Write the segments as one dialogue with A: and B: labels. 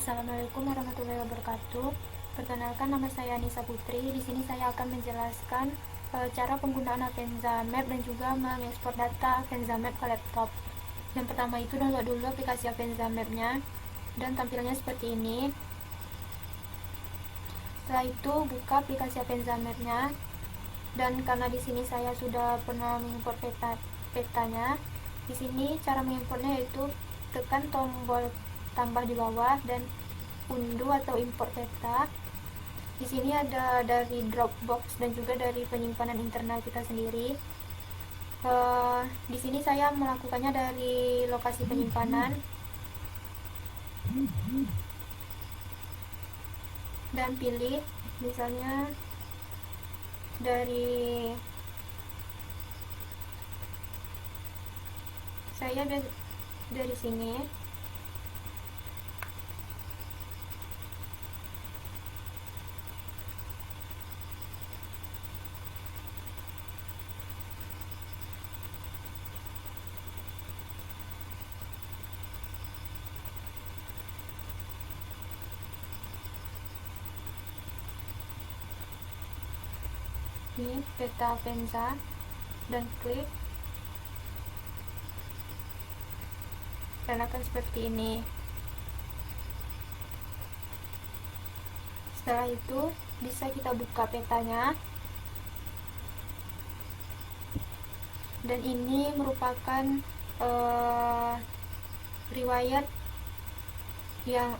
A: Assalamualaikum warahmatullahi wabarakatuh. Perkenalkan, nama saya Nisa Putri. Di sini saya akan menjelaskan cara penggunaan Avenza Map dan juga mengekspor data Avenza Map ke laptop. Yang pertama itu download dulu aplikasi Avenza Map-nya dan tampilannya seperti ini. Setelah itu buka aplikasi Avenza Map-nya, dan karena di sini saya sudah pernah mengimport petanya, di sini cara mengimportnya yaitu tekan tombol tambah di bawah dan unduh atau import peta. Di sini ada dari Dropbox dan juga dari penyimpanan internal kita sendiri. Di sini saya melakukannya dari lokasi penyimpanan dan pilih misalnya dari sini. Ini peta Avenza dan klik, dan akan seperti ini. Setelah itu bisa kita buka petanya, dan ini merupakan riwayat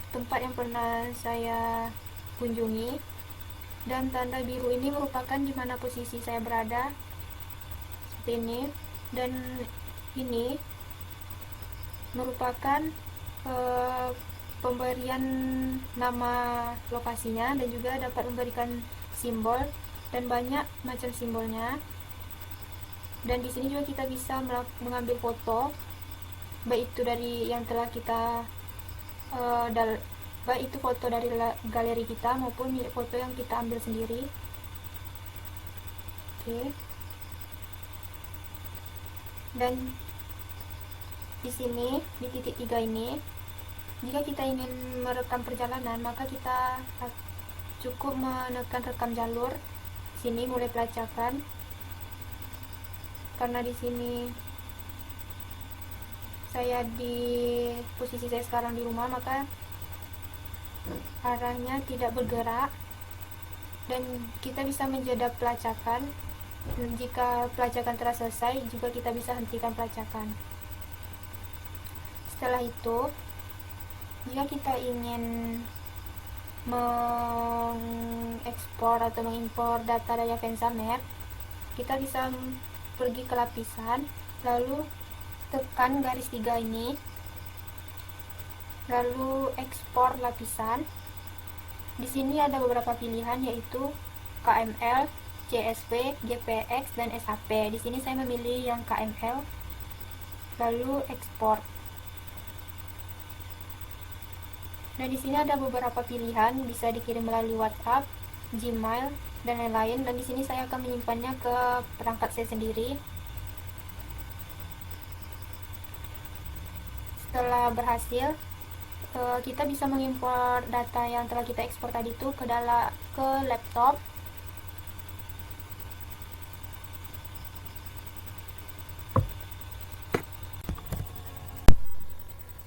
A: tempat yang pernah saya kunjungi, dan tanda biru ini merupakan di mana posisi saya berada seperti ini, dan ini merupakan pemberian nama lokasinya, dan juga dapat memberikan simbol dan banyak macam simbolnya. Dan di sini juga kita bisa mengambil foto, baik itu dari yang telah kita baik itu foto dari galeri kita maupun foto yang kita ambil sendiri. Oke. Dan di sini di titik 3 ini, jika kita ingin merekam perjalanan, maka kita cukup menekan rekam jalur. Sini mulai pelacakan. Karena di sini saya di posisi saya sekarang di rumah, maka arahnya tidak bergerak, dan kita bisa menjeda pelacakan. Jika pelacakan telah selesai, juga kita bisa hentikan pelacakan. Setelah itu, jika kita ingin mengekspor atau mengimpor data dari Avenza Map, kita bisa pergi ke lapisan, lalu tekan garis 3 ini, lalu ekspor lapisan. Di sini ada beberapa pilihan, yaitu KML, CSV, GPX, dan SHP. Di sini saya memilih yang KML, lalu ekspor. Dan di sini ada beberapa pilihan, bisa dikirim melalui WhatsApp, Gmail, dan lain-lain. Dan di sini saya akan menyimpannya ke perangkat saya sendiri. Setelah berhasil, kita bisa mengimpor data yang telah kita ekspor tadi itu ke laptop.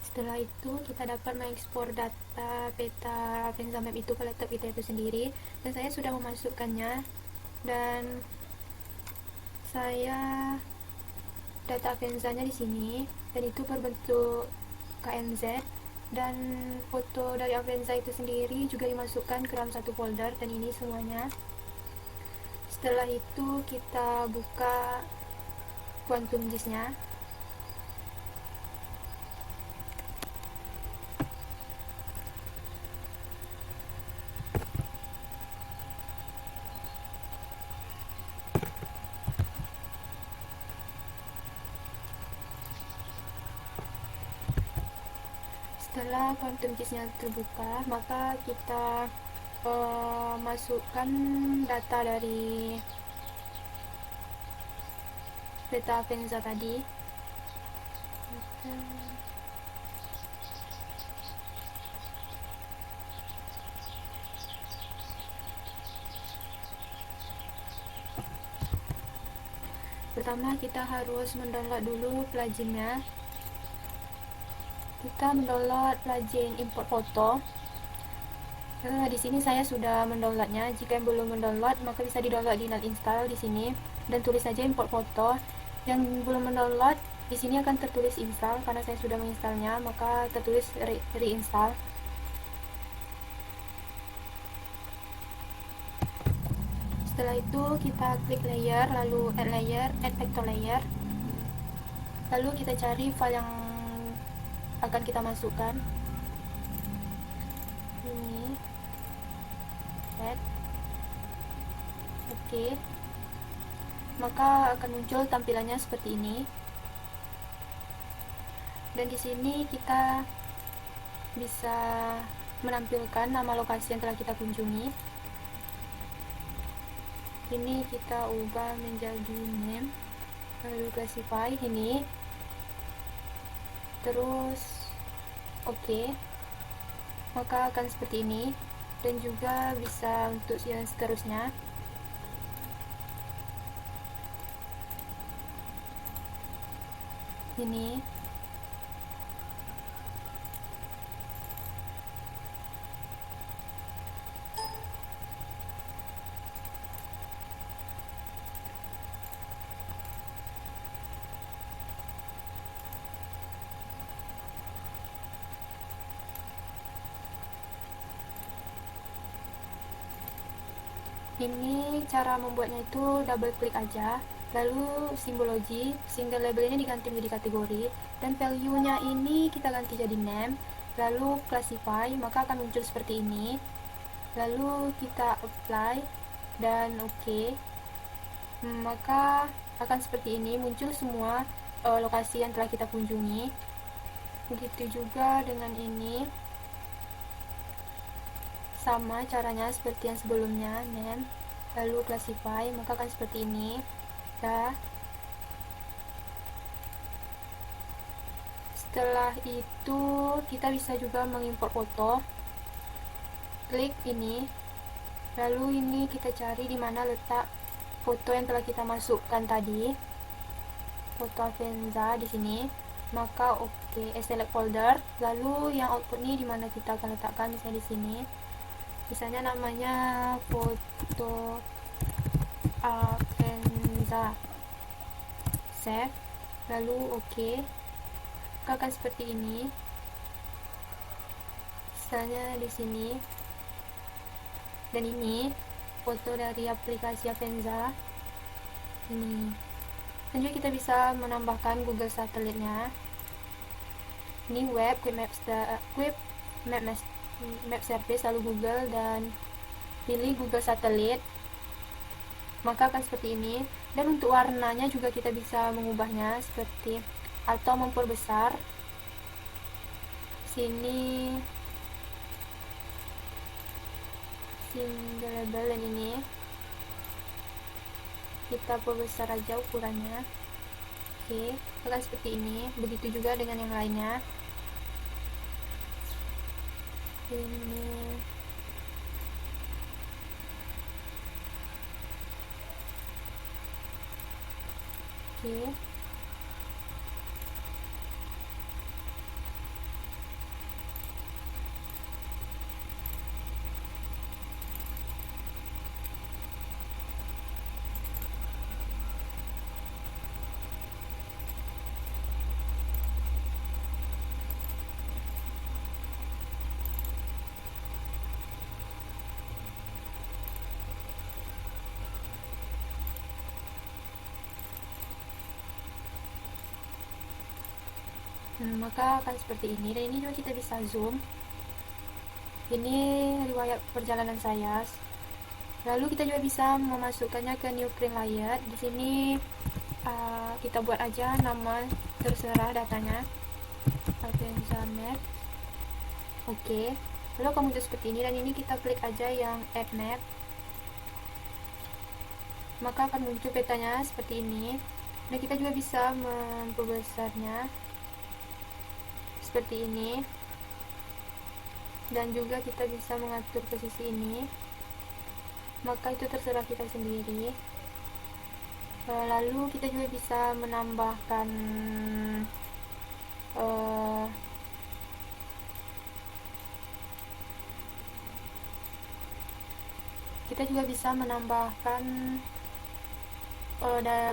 A: Setelah itu kita dapat mengekspor data peta Avenza Map itu ke laptop kita itu sendiri, dan saya sudah memasukkannya. Dan saya data Avenza-nya di sini, dan itu berbentuk KMZ, dan foto dari Avenza itu sendiri juga dimasukkan ke dalam satu folder, dan ini semuanya. Setelah itu kita buka Quantum Disk-nya. Setelah Quantum Disk-nya terbuka, maka kita masukkan data dari peta Avenza tadi. pertama kita harus mendownload dulu pluginnya. Kita mendownload plugin import foto. Di sini saya sudah mendownloadnya. Jika yang belum mendownload, maka bisa di-download di install di sini dan tulis saja import foto. Yang belum mendownload, di sini akan tertulis install karena saya sudah menginstalnya, maka tertulis reinstall. Setelah itu kita klik layer, lalu add layer, add vector layer. Lalu kita cari file yang akan kita masukkan. Ini add. Oke. Maka akan muncul tampilannya seperti ini. Dan di sini kita bisa menampilkan nama lokasi yang telah kita kunjungi. Ini kita ubah menjadi name, lalu classify ini, terus oke. Maka akan seperti ini, dan juga bisa untuk yang seterusnya. Ini cara membuatnya itu double klik aja, lalu simbologi, single labelnya diganti menjadi kategori, dan value nya ini kita ganti jadi name, lalu classify, maka akan muncul seperti ini. Lalu kita apply dan oke. Maka akan seperti ini, muncul semua lokasi yang telah kita kunjungi. Begitu juga dengan ini, sama caranya seperti yang sebelumnya, name lalu classify, maka akan seperti ini. Setelah itu kita bisa juga mengimport foto. Klik ini, lalu ini kita cari di mana letak foto yang telah kita masukkan tadi, foto Avenza di sini. Maka oke, select folder, lalu yang output ini di mana kita akan letakkan, misalnya di sini. Misalnya namanya foto Avenza, save, lalu oke. Akan seperti ini. Misalnya di sini. Dan ini foto dari aplikasi Avenza ini. Dan juga kita bisa menambahkan Google Satellite-nya. Ini web, quick map service, lalu Google, dan pilih Google Satellite, maka akan seperti ini. Dan untuk warnanya juga kita bisa mengubahnya seperti atau memperbesar. Sini single label, dan ini kita perbesar aja ukurannya. Oke, akan seperti ini. Begitu juga dengan yang lainnya. Ini oke. Maka akan seperti ini. Dan ini juga kita bisa zoom. Ini riwayat perjalanan saya. Lalu kita juga bisa memasukkannya ke new print layer. Di sini kita buat aja nama, terserah datanya, Avenza map. Oke. Lalu akan muncul seperti ini, dan ini kita klik aja yang add map, maka akan muncul petanya seperti ini. Dan kita juga bisa memperbesarnya seperti ini, dan juga kita bisa mengatur posisi ini, maka itu terserah kita sendiri. Lalu kita juga bisa menambahkan uh,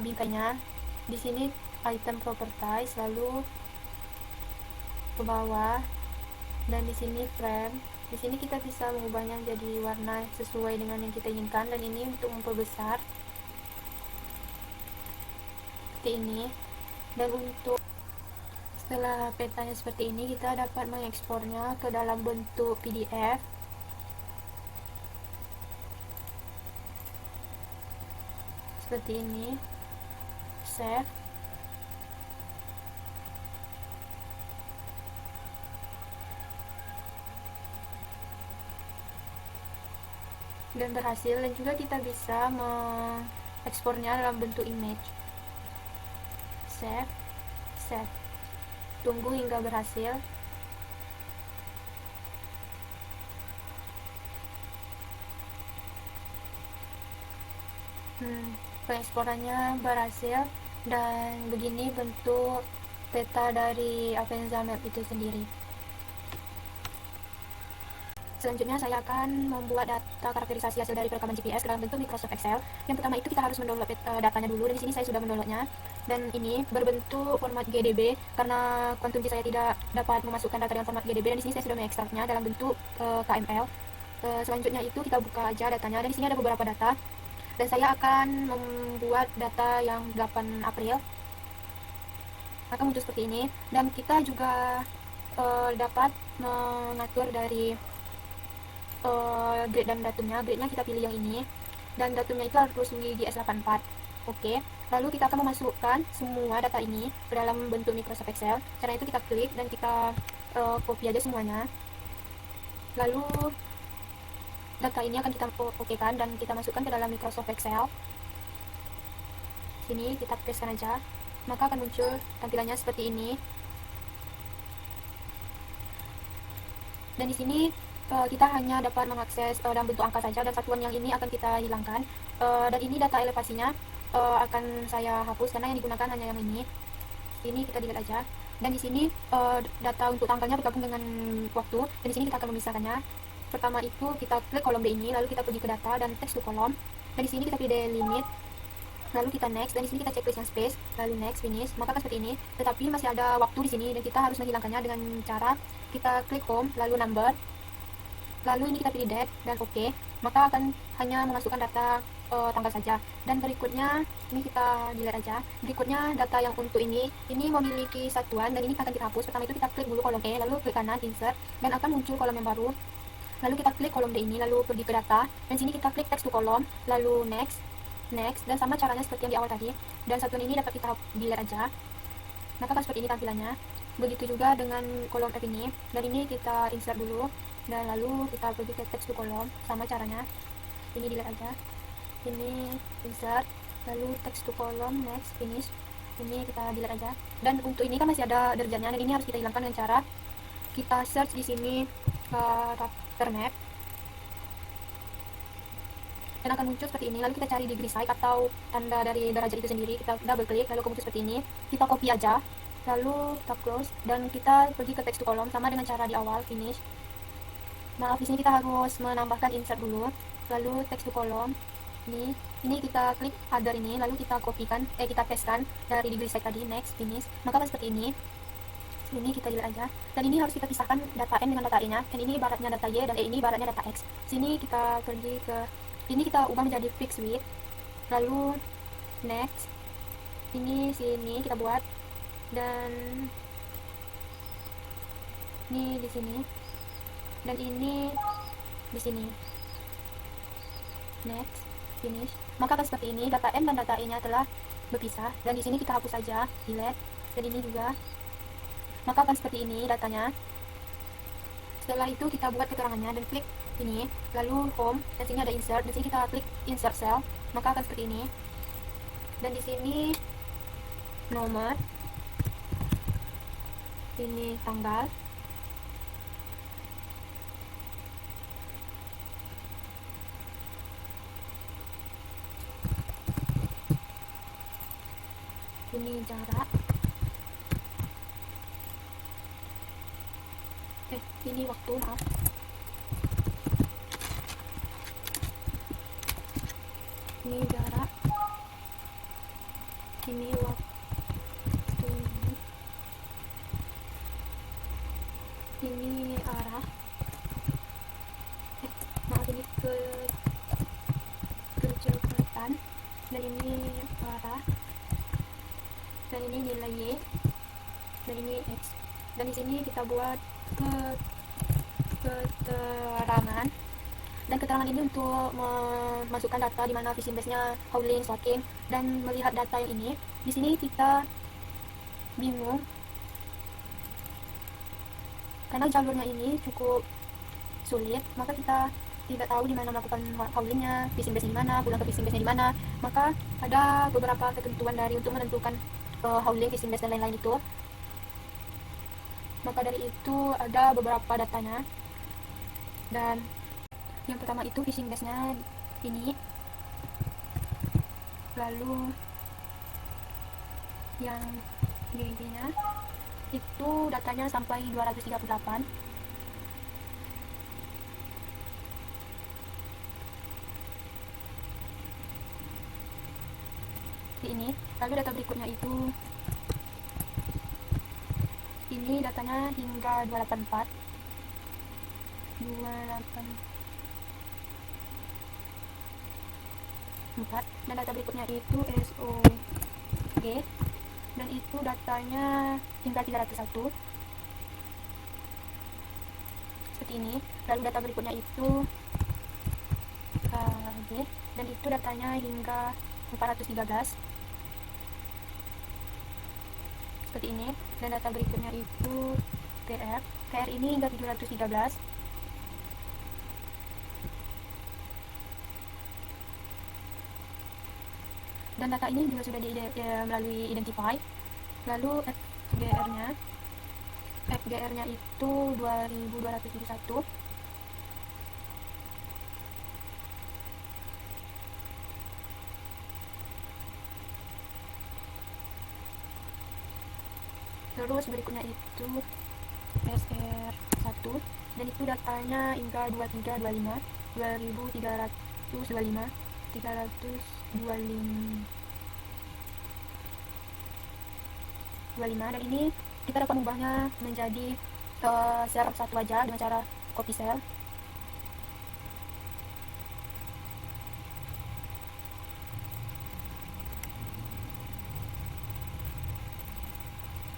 A: bingkainya. Di sini item properties, lalu ke bawah, dan di sini frame. Di sini kita bisa mengubahnya jadi warna sesuai dengan yang kita inginkan, dan ini untuk memperbesar seperti ini. Dan untuk setelah petanya seperti ini, kita dapat mengekspornya ke dalam bentuk PDF. Seperti ini. Save. Dan berhasil, dan juga kita bisa mengekspornya dalam bentuk image. Save. Tunggu hingga berhasil. Pengeksporannya berhasil, dan begini bentuk peta dari Avanza Map itu sendiri. Selanjutnya saya akan membuat data karakterisasi hasil dari perekaman GPS dalam bentuk Microsoft Excel. Yang pertama itu kita harus mendownload datanya dulu, dan di sini saya sudah mendownloadnya. Dan ini berbentuk format GDB karena Quantum saya tidak dapat memasukkan data dalam format GDB, dan di sini saya sudah mengekstraknya dalam bentuk KML. Selanjutnya itu kita buka aja datanya, dan di sini ada beberapa data. Dan saya akan membuat data yang 8 April. Akan muncul seperti ini, dan kita juga dapat mengatur dari grade dan datumnya. Grade-nya kita pilih yang ini, dan datumnya itu harus di GS84. Oke. Lalu kita akan memasukkan semua data ini ke dalam bentuk Microsoft Excel. Cara itu kita klik dan kita copy aja semuanya. Lalu data ini akan kita okekan dan kita masukkan ke dalam Microsoft Excel. Sini kita pastekan aja, maka akan muncul tampilannya seperti ini. Dan di sini kita hanya dapat mengakses dalam bentuk angka saja, dan satuan yang ini akan kita hilangkan. Dan ini data elevasinya akan saya hapus karena yang digunakan hanya yang ini. Ini kita delete aja. Dan di sini data untuk tanggalnya bergabung dengan waktu, dan di sini kita akan memisahkannya. Pertama itu kita klik kolom D ini, lalu kita pergi ke data dan text to kolom. Dan di sini kita pilih limit, lalu kita next, dan di sini kita checklist yang space, lalu next, finish. Maka akan seperti ini. Tetapi masih ada waktu di sini, dan kita harus menghilangkannya dengan cara kita klik home, lalu number, lalu ini kita pilih date dan OK. Maka akan hanya memasukkan data tanggal saja. Dan berikutnya ini kita delete aja. Berikutnya data yang untuk ini memiliki satuan, dan ini akan kita hapus. Pertama itu kita klik dulu kolom E, lalu klik kanan insert, dan akan muncul kolom yang baru. Lalu kita klik kolom D ini, lalu pergi ke data, dan sini kita klik text to kolom, lalu next, dan sama caranya seperti yang di awal tadi. Dan satuan ini dapat kita delete aja. Maka akan seperti ini tampilannya. Begitu juga dengan kolom F ini, dan ini kita insert dulu, dan lalu kita pergi ke text to kolom, sama caranya. Ini delete aja, ini insert, lalu text to kolom, next, finish. Ini kita delete aja. Dan untuk ini kan masih ada derajatnya, dan ini harus kita hilangkan dengan cara kita search di sini map, dan akan muncul seperti ini. Lalu kita cari degree site atau tanda dari derajat itu sendiri, kita double klik, lalu muncul seperti ini. Kita copy aja, lalu kita close, dan kita pergi ke text to kolom sama dengan cara di awal, finish. Maaf, di sini kita harus menambahkan insert dulu, lalu text to kolom. Ini kita klik other ini, lalu kita kopikan, kita pastekan dari degree site tadi, next, finish. Maka seperti ini. Ini kita delete aja, dan ini harus kita pisahkan data N dengan data E nya, dan ini ibaratnya data Y, dan E ini ibaratnya data X. Sini kita pergi ke ini, kita ubah menjadi fixed width, lalu next, ini sini kita buat, dan ini di sini, dan ini di sini, next, finish. Maka akan seperti ini, data N dan data E nya telah berpisah, dan di sini kita hapus saja, delete, dan ini juga. Maka akan seperti ini datanya. Setelah itu kita buat keterangannya dan klik ini, lalu home, dan sini ada insert, dan sini kita klik insert cell, maka akan seperti ini. Dan di sini nomor, ini tanggal, ini jarak, ini waktu, maaf. Ini jarak, ini waktu, ini arah, maaf, ini kecepatan, dan ini arah, dan ini nilai Y, dan ini X. Dan di sini kita buat keterangan, dan keterangan ini untuk memasukkan data di mana fishing base-nya, howling, stalking, dan melihat data yang ini. Di sini kita bingung karena jalurnya ini cukup sulit, maka kita tidak tahu di mana melakukan howlingnya, fishing base di mana, pulang ke fishing base-nya di mana. Maka ada beberapa ketentuan dari untuk menentukan howling, fishing base, dan lain-lain itu. Maka dari itu ada beberapa datanya, dan yang pertama itu fishing base-nya ini, lalu yang GG-nya itu datanya sampai 238. Ini, lalu data berikutnya itu ini datanya hingga 284, dan data berikutnya itu SOG, dan itu datanya hingga 301 seperti ini. Lalu data berikutnya itu KG, dan itu datanya hingga 413 seperti ini. Dan data berikutnya itu KR ini hingga 713. Dan data ini juga sudah melalui identify. Lalu FGR-nya itu 2271. Terus berikutnya itu SR1, dan itu datanya hingga 2325, 2325, 325, dan ini kita dapat mengubahnya menjadi share satu aja dengan cara copy cell.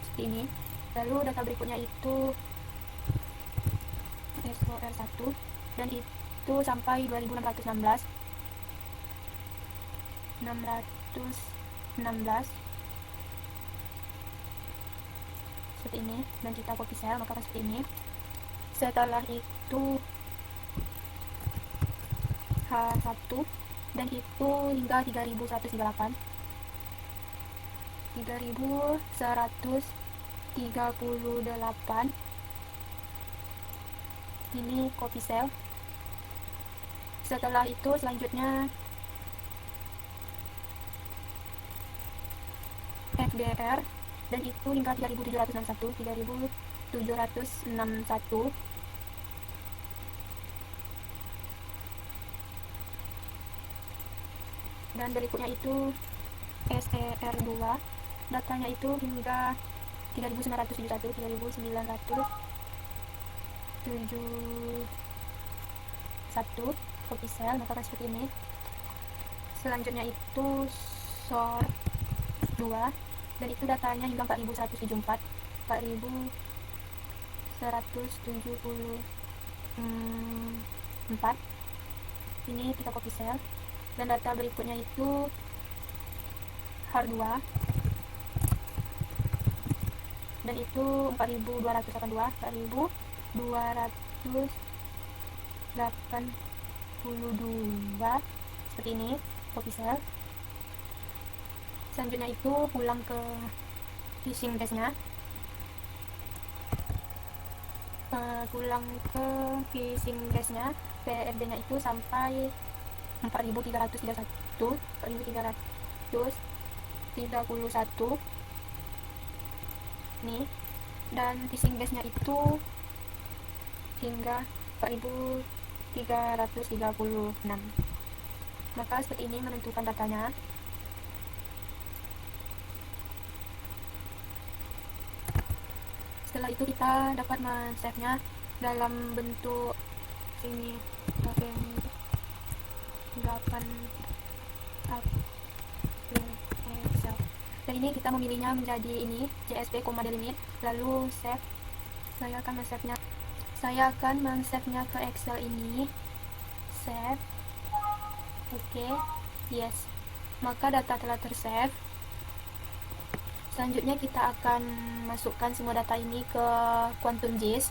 A: Seperti ini. Lalu data berikutnya itu SOR1, dan itu sampai 2616 seperti ini, dan kita copy cell, maka seperti ini. Setelah itu H1, dan itu hingga 3138, 3138. Ini copy cell. Setelah itu selanjutnya FGR, dan itu hingga 3761, 3761. Dan berikutnya itu SER2, datanya itu hingga 3971, 3971 copy cell, maka seperti ini. Selanjutnya itu SOR 2, dan itu datanya hingga 4174, 4174. Ini kita copy cell. Dan data berikutnya itu HAR2, dan itu 4282, 4282 seperti ini copy cell. Selanjutnya itu pulang ke fishing base-nya, PRD-nya itu sampai 4331, 4331. nih, dan fishing base nya itu hingga 4336. Maka seperti ini menentukan datanya. Setelah itu kita dapat men-save nya dalam bentuk ini 8 Excel. Dan ini kita memilihnya menjadi ini JSP, delimit, lalu save. Saya akan men-save nya ke Excel ini. Save. Oke, yes. Maka data telah tersave. Selanjutnya kita akan masukkan semua data ini ke QuantumGIS.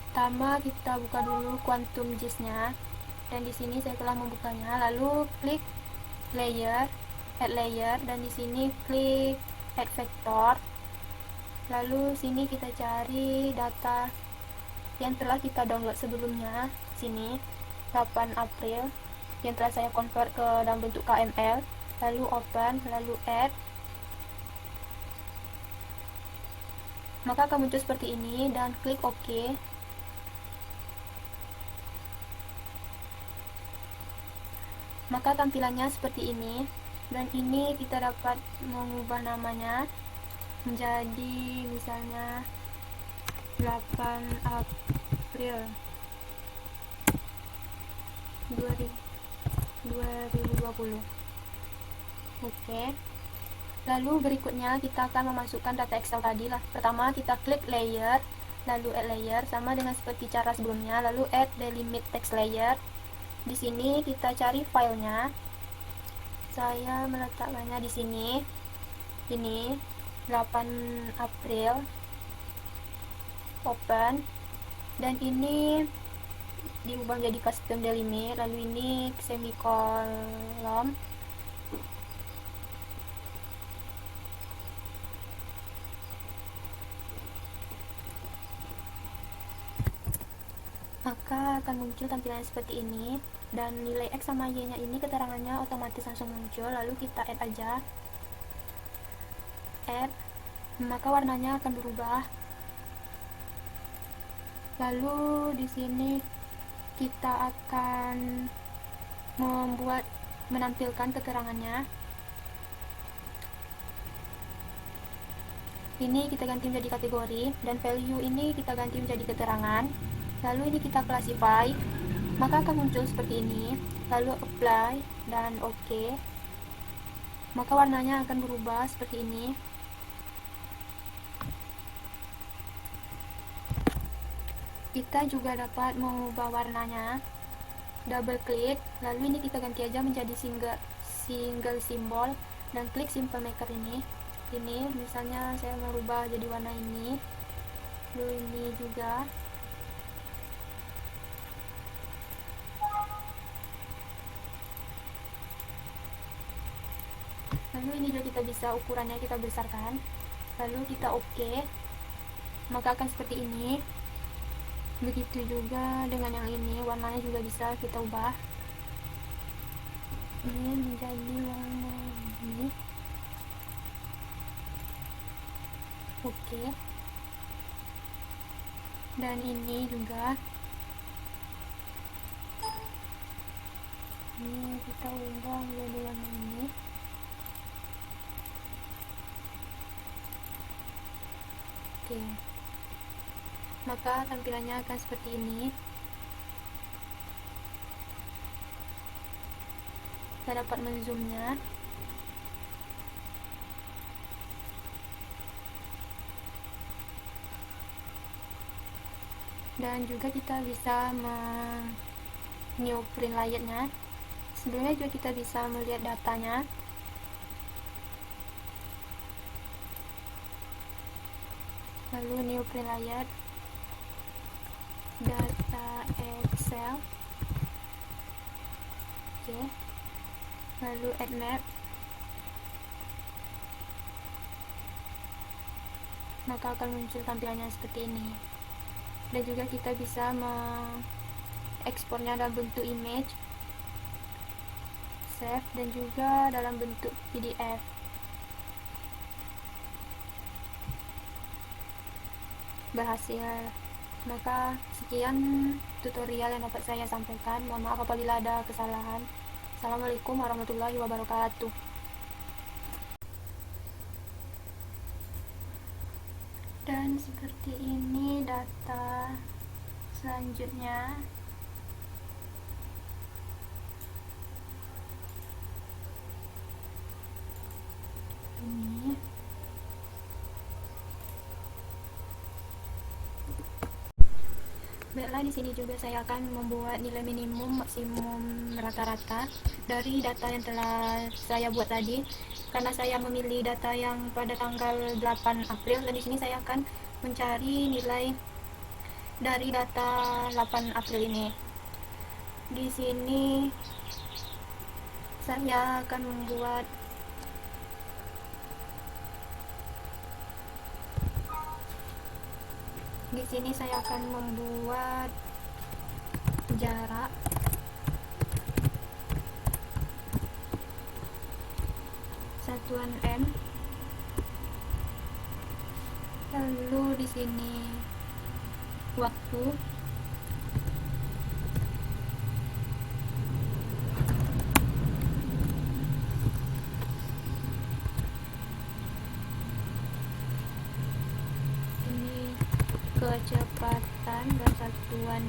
A: Pertama kita buka dulu QuantumGIS-nya, dan di sini saya telah membukanya. Lalu klik layer, add layer, dan di sini klik add vector. Lalu sini kita cari data yang telah kita download sebelumnya. Sini 8 April yang telah saya convert ke dalam bentuk KML. Lalu open, lalu add. Maka akan muncul seperti ini, dan klik OK. Maka tampilannya seperti ini, dan ini kita dapat mengubah namanya menjadi misalnya 8 April 2020. Oke. Lalu berikutnya kita akan memasukkan data Excel tadi lah. Pertama kita klik layer, lalu add layer, sama dengan seperti cara sebelumnya. Lalu add delimit text layer. Di sini kita cari filenya. Saya meletakkannya di sini. Ini 8 April. Open. Dan ini diubah menjadi custom delimit. Lalu ini semikolon. Maka akan muncul tampilan seperti ini, dan nilai X sama Y nya ini keterangannya otomatis langsung muncul. Lalu kita add aja, add, maka warnanya akan berubah. Lalu di sini kita akan menampilkan keterangannya. Ini kita ganti menjadi kategori, dan value ini kita ganti menjadi keterangan. Lalu ini kita classify, maka akan muncul seperti ini. Lalu apply dan OK, maka warnanya akan berubah seperti ini. Kita juga dapat mengubah warnanya. Double klik, lalu ini kita ganti aja menjadi single symbol, dan klik simple maker ini. Ini misalnya saya merubah jadi warna ini. Lalu ini juga. Lalu ini juga kita bisa ukurannya kita besarkan. Lalu kita OK, maka akan seperti ini. Begitu juga dengan yang ini, warnanya juga bisa kita ubah. Ini menjadi warna ini. Oke. Dan ini juga. Ini kita ubah menjadi warna ini. Oke. Maka tampilannya akan seperti ini. Kita dapat menzoomnya. Dan juga kita bisa new print layernya. Sebelumnya juga kita bisa melihat datanya. Lalu new print layer, data Excel. Oke. Lalu add map. Maka akan muncul tampilannya seperti ini. Dan juga kita bisa mengekspornya dalam bentuk image, save, dan juga dalam bentuk PDF. berhasil. Maka sekian tutorial yang dapat saya sampaikan. Mohon maaf apabila ada kesalahan. Assalamualaikum warahmatullahi wabarakatuh. Dan seperti ini data selanjutnya. Ini baiklah, di sini juga saya akan membuat nilai minimum maksimum rata-rata dari data yang telah saya buat tadi, karena saya memilih data yang pada tanggal 8 April, dan di sini saya akan mencari nilai dari data 8 April ini. Di sini saya akan membuat jarak satuan m, lalu di sini waktu, ini kecepatan bersatuan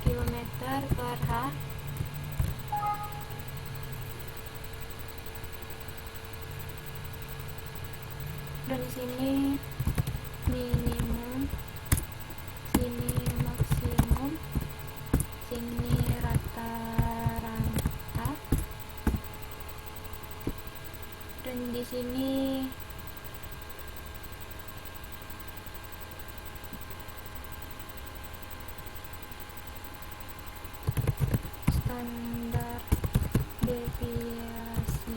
A: kilometer per h, dan di sini minimum, sini maksimum, sini rata-rata, dan di sini standar deviasi.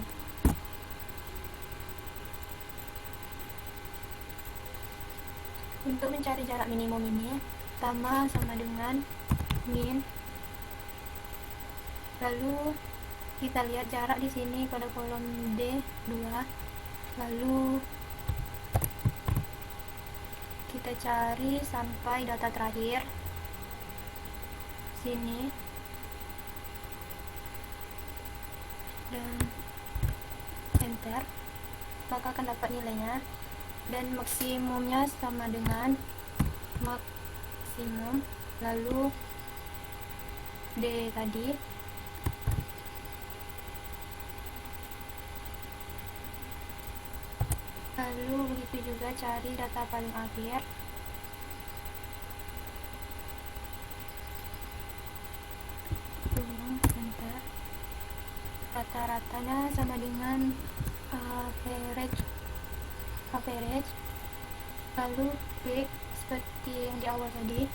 A: Untuk mencari jarak minimum ini, pertama sama dengan min, lalu kita lihat jarak di sini pada kolom D2, lalu kita cari sampai data terakhir sini, dan enter, maka akan dapat nilainya, dan maksimumnya sama dengan maksimum, lalu D tadi, lalu begitu juga cari data paling akhir, enter, rata-ratanya sama dengan average, lalu klik seperti yang di awal tadi,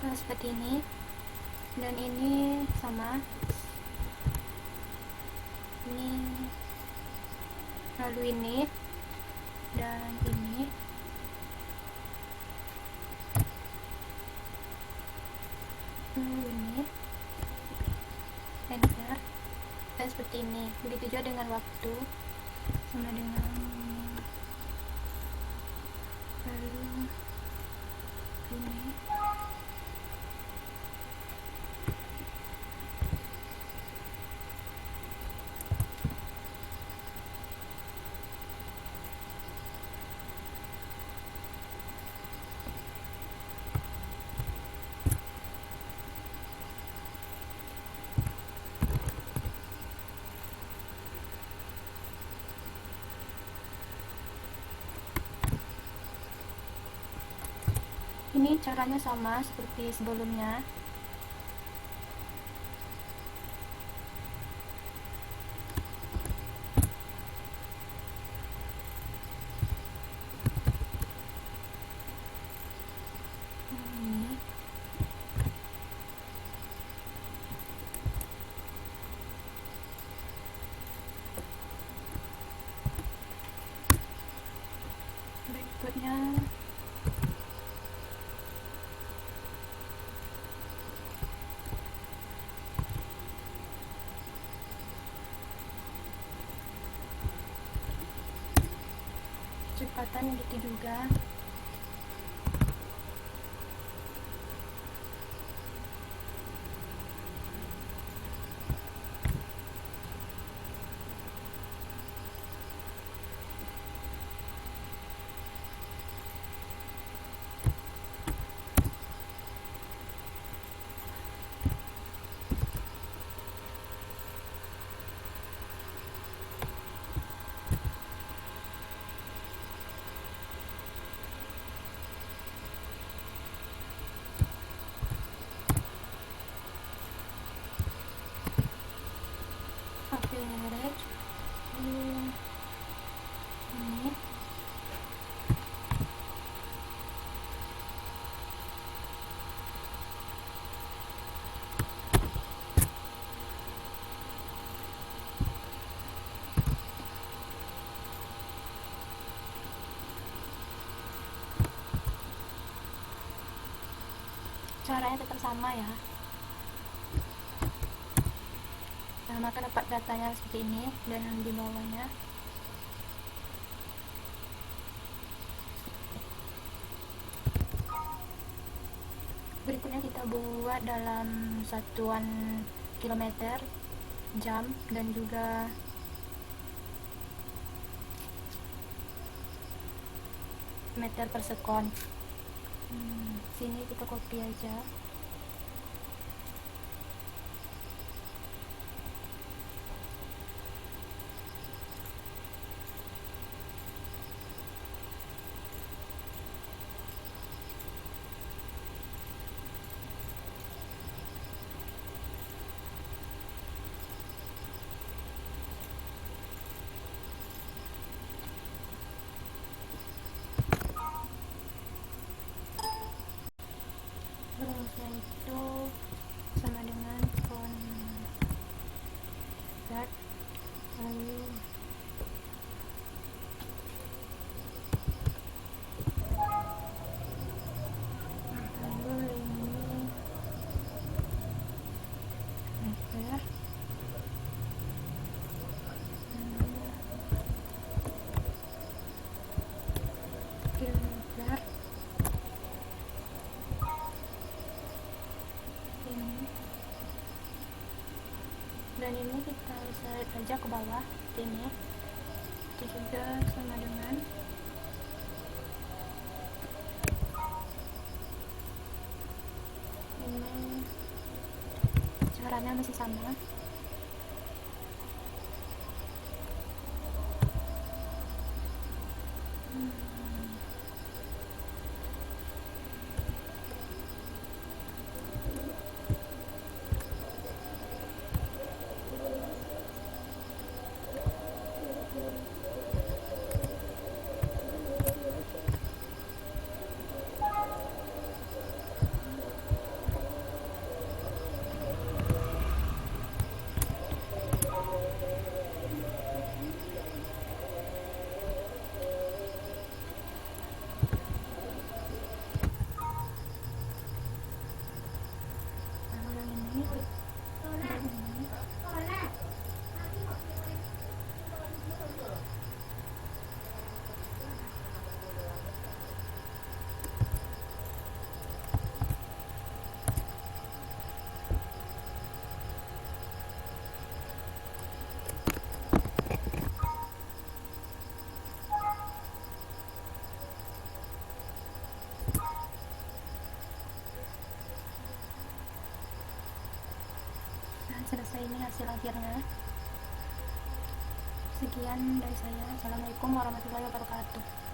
A: nah, seperti ini, dan ini sama ini, lalu ini, dan ini, ini, enter, dan seperti ini. Begitu juga dengan waktu, sama dengan ini, lalu ini, ini caranya sama seperti sebelumnya. Ini. Berikutnya kesepakatan gitu juga. Average ini caranya tetap sama ya. Nah, maka dapat datanya seperti ini dan yang di bawahnya. Berikutnya kita buat dalam satuan kilometer, jam, dan juga meter per sekon. Sini kita copy aja. Rumusnya itu sama dengan convert, lalu ini meter, kilometer, dan ini kita seret aja ke bawah ini. Itu juga sama dengan ini. Caranya masih sama. Selesai, ini hasil akhirnya. Sekian dari saya. Assalamualaikum warahmatullahi wabarakatuh.